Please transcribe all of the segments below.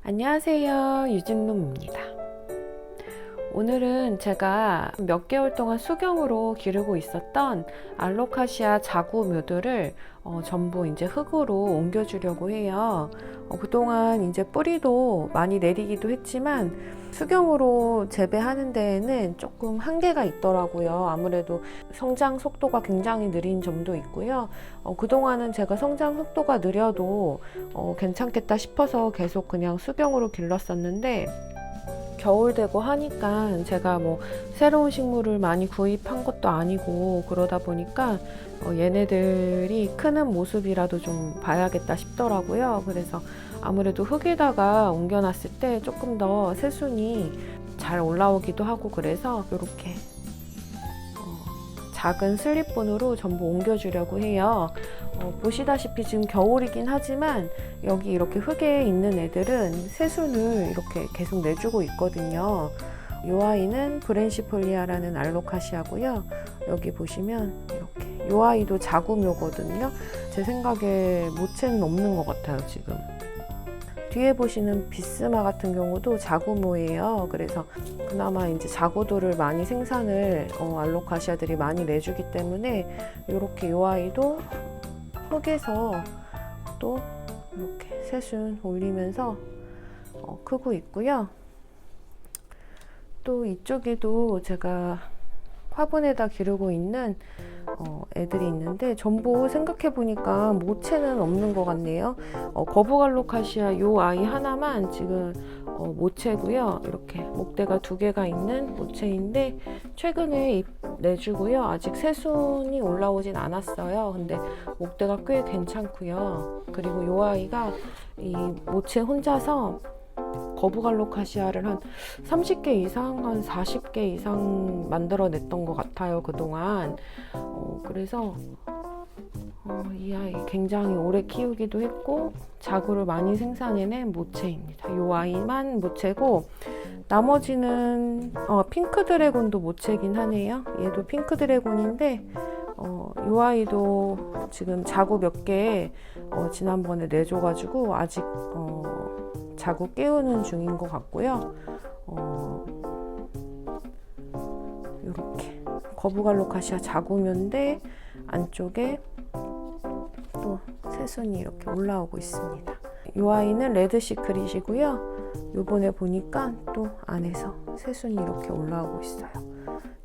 안녕하세요, 유진룸입니다. 오늘은 제가 몇 개월 동안 수경으로 기르고 있었던 알로카시아 자구묘들을 전부 이제 흙으로 옮겨주려고 해요. 그동안 이제 뿌리도 많이 내리기도 했지만 수경으로 재배하는 데에는 조금 한계가 있더라고요. 아무래도 성장 속도가 굉장히 느린 점도 있고요. 그동안은 제가 성장 속도가 느려도 괜찮겠다 싶어서 계속 그냥 수경으로 길렀었는데 겨울 되고 하니까 제가 뭐 새로운 식물을 많이 구입한 것도 아니고 그러다 보니까 얘네들이 크는 모습이라도 좀 봐야겠다 싶더라고요. 그래서 아무래도 흙에다가 옮겨놨을 때 조금 더 새순이 잘 올라오기도 하고 그래서 이렇게 작은 슬립본으로 전부 옮겨주려고 해요. 보시다시피 지금 겨울이긴 하지만 여기 이렇게 흙에 있는 애들은 새순을 이렇게 계속 내주고 있거든요. 이 아이는 브랜시폴리아라는 알로카시아고요. 여기 보시면 이렇게 이 아이도 자구묘거든요. 제 생각에 모체는 없는 것 같아요 지금. 뒤에 보시는 비스마 같은 경우도 자구묘예요. 그래서 그나마 이제 자구도를 많이 생산을 알로카시아들이 많이 내주기 때문에 이렇게 이 아이도 흙에서 또 이렇게 새순 올리면서 크고 있고요. 또 이쪽에도 제가 화분에다 기르고 있는 애들이 있는데 전부 생각해 보니까 모체는 없는 것 같네요. 거북알로카시아 요 아이 하나만 지금 모체고요. 이렇게 목대가 2개가 있는 모체인데 최근에 잎 내주고요. 아직 새순이 올라오진 않았어요. 근데 목대가 꽤 괜찮고요. 그리고 요 아이가 이 모체 혼자서 거북알로카시아를 한 30개 이상, 한 40개 이상 만들어냈던 것 같아요, 그동안. 그래서 이 아이 굉장히 오래 키우기도 했고 자구를 많이 생산해낸 모체입니다. 이 아이만 모체고 나머지는 핑크 드래곤도 모체긴 하네요. 얘도 핑크 드래곤인데 이 아이도 지금 자구 몇 개 지난번에 내줘가지고 아직 자구 깨우는 중인 것 같고요. 이렇게 거북알로카시아 자구묘인데 안쪽에 또 새순이 이렇게 올라오고 있습니다. 이 아이는 레드 시크릿이고요. 요번에 보니까 또 안에서 새순이 이렇게 올라오고 있어요.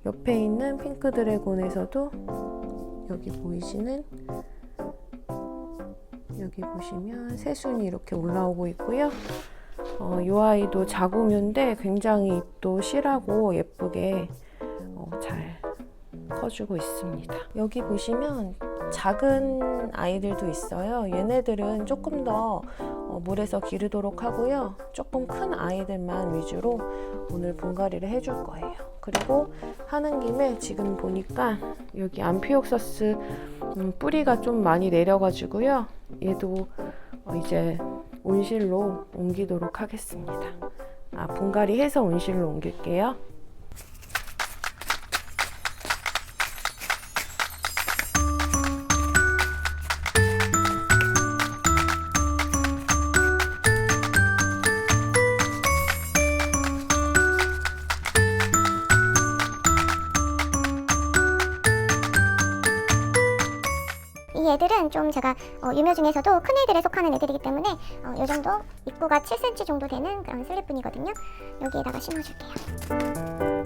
옆에 있는 핑크 드래곤에서도 여기 보이시는 여기 보시면 새순이 이렇게 올라오고 있고요. 이 아이도 자구묘인데 굉장히 잎도 실하고 예쁘게 잘 커주고 있습니다. 여기 보시면 작은 아이들도 있어요. 얘네들은 조금 더 물에서 기르도록 하고요. 조금 큰 아이들만 위주로 오늘 분갈이를 해줄 거예요. 그리고 하는 김에 지금 보니까 여기 암피옥서스 뿌리가 좀 많이 내려가지고요. 얘도 이제 온실로 옮기도록 하겠습니다. 분갈이 해서 온실로 옮길게요. 이 애들은 좀 제가 유묘 중에서도 큰 애들에 속하는 애들이기 때문에 이 정도 입구가 7cm 정도 되는 그런 슬립분이거든요. 여기에다가 심어줄게요.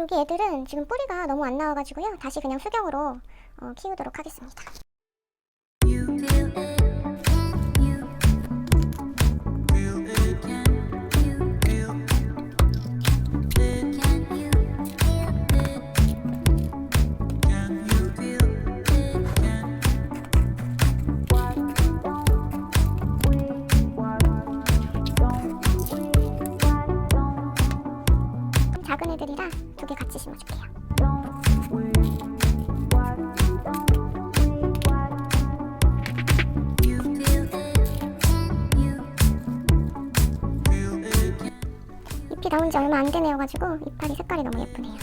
여기 애들은 지금 뿌리가 너무 안 나와가지고요. 다시 그냥 수경으로 키우도록 하겠습니다. 작은 애들이라 2개 같이 심어줄게요. 잎이 나온 지 얼마 안 된 애여가지고 이파리 색깔이 너무 예쁘네요.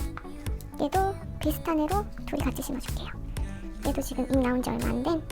얘도 비슷한 애로 2이 같이 심어줄게요. 얘도 지금 잎 나온 지 얼마 안 된.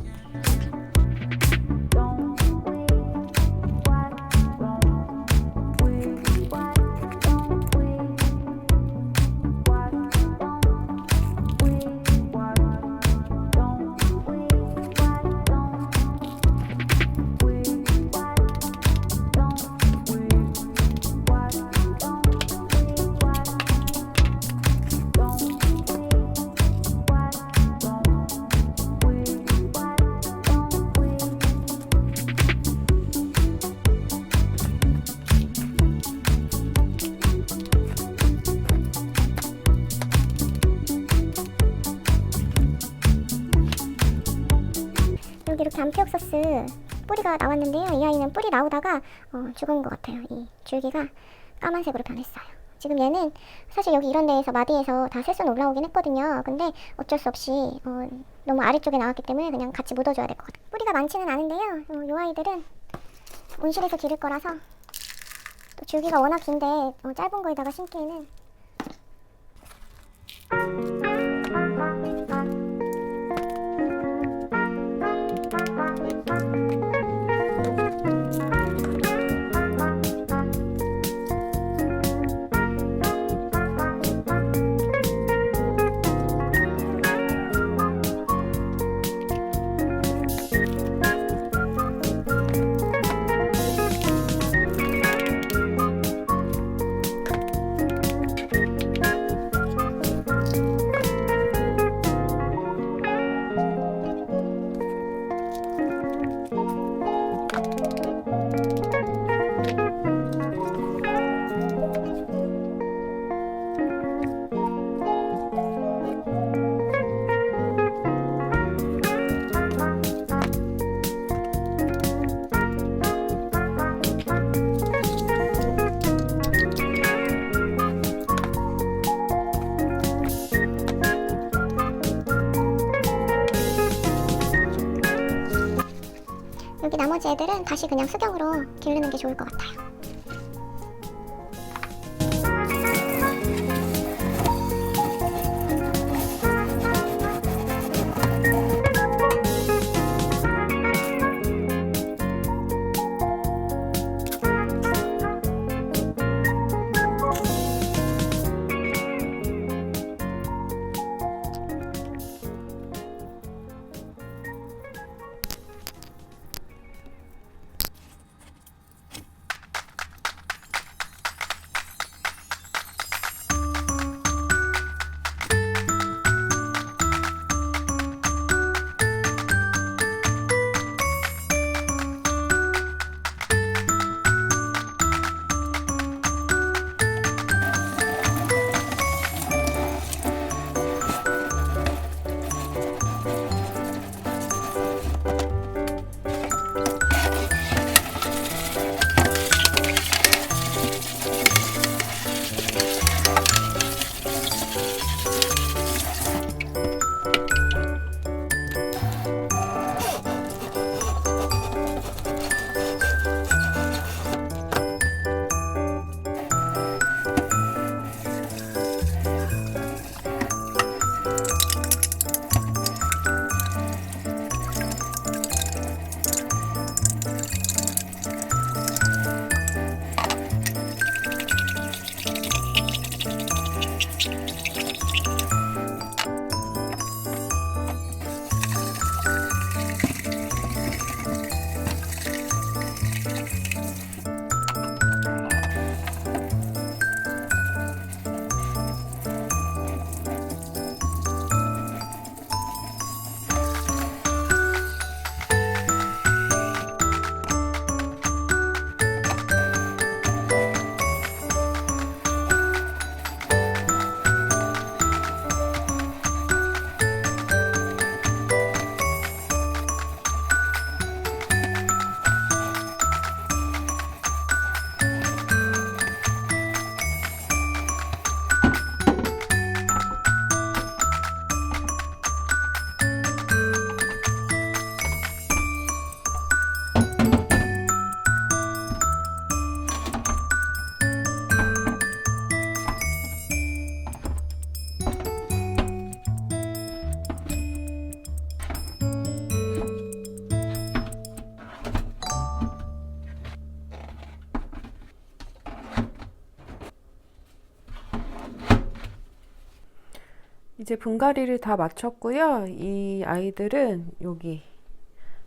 여기 이렇게 암피옥서스 뿌리가 나왔는데요. 이 아이는 뿌리 나오다가 죽은 것 같아요. 이 줄기가 까만색으로 변했어요. 지금 얘는 사실 여기 이런 데에서 마디에서 다 새순 올라오긴 했거든요. 근데 어쩔 수 없이 너무 아래쪽에 나왔기 때문에 그냥 같이 묻어줘야 될 것 같아요. 뿌리가 많지는 않은데요. 이 아이들은 온실에서 기를 거라서 또 줄기가 워낙 긴데 짧은 거에다가 심기에는 여기 나머지 애들은 다시 그냥 수경으로 기르는 게 좋을 것 같아요. 이제 분갈이를 다 마쳤고요. 이 아이들은 여기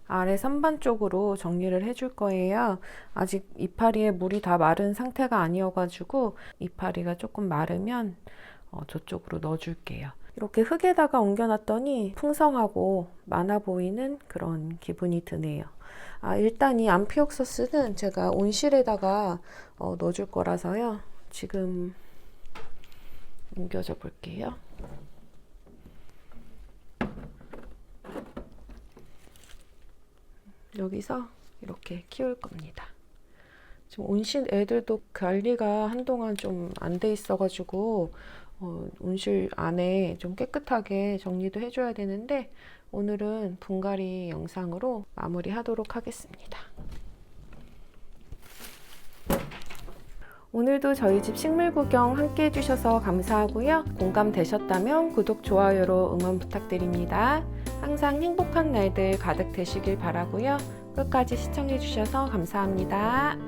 아래 선반 쪽으로 정리를 해줄 거예요. 아직 이파리에 물이 다 마른 상태가 아니어가지고 이파리가 조금 마르면 저쪽으로 넣어줄게요. 이렇게 흙에다가 옮겨놨더니 풍성하고 많아 보이는 그런 기분이 드네요. 일단 이 암피옥서스는 제가 온실에다가 넣어줄 거라서요. 지금 옮겨줘 볼게요. 여기서 이렇게 키울 겁니다. 지금 온실 애들도 관리가 한동안 좀 안 돼 있어가지고 온실 안에 좀 깨끗하게 정리도 해줘야 되는데 오늘은 분갈이 영상으로 마무리하도록 하겠습니다. 오늘도 저희 집 식물 구경 함께 해주셔서 감사하고요. 공감되셨다면 구독, 좋아요로 응원 부탁드립니다. 항상 행복한 날들 가득 되시길 바라고요. 끝까지 시청해주셔서 감사합니다.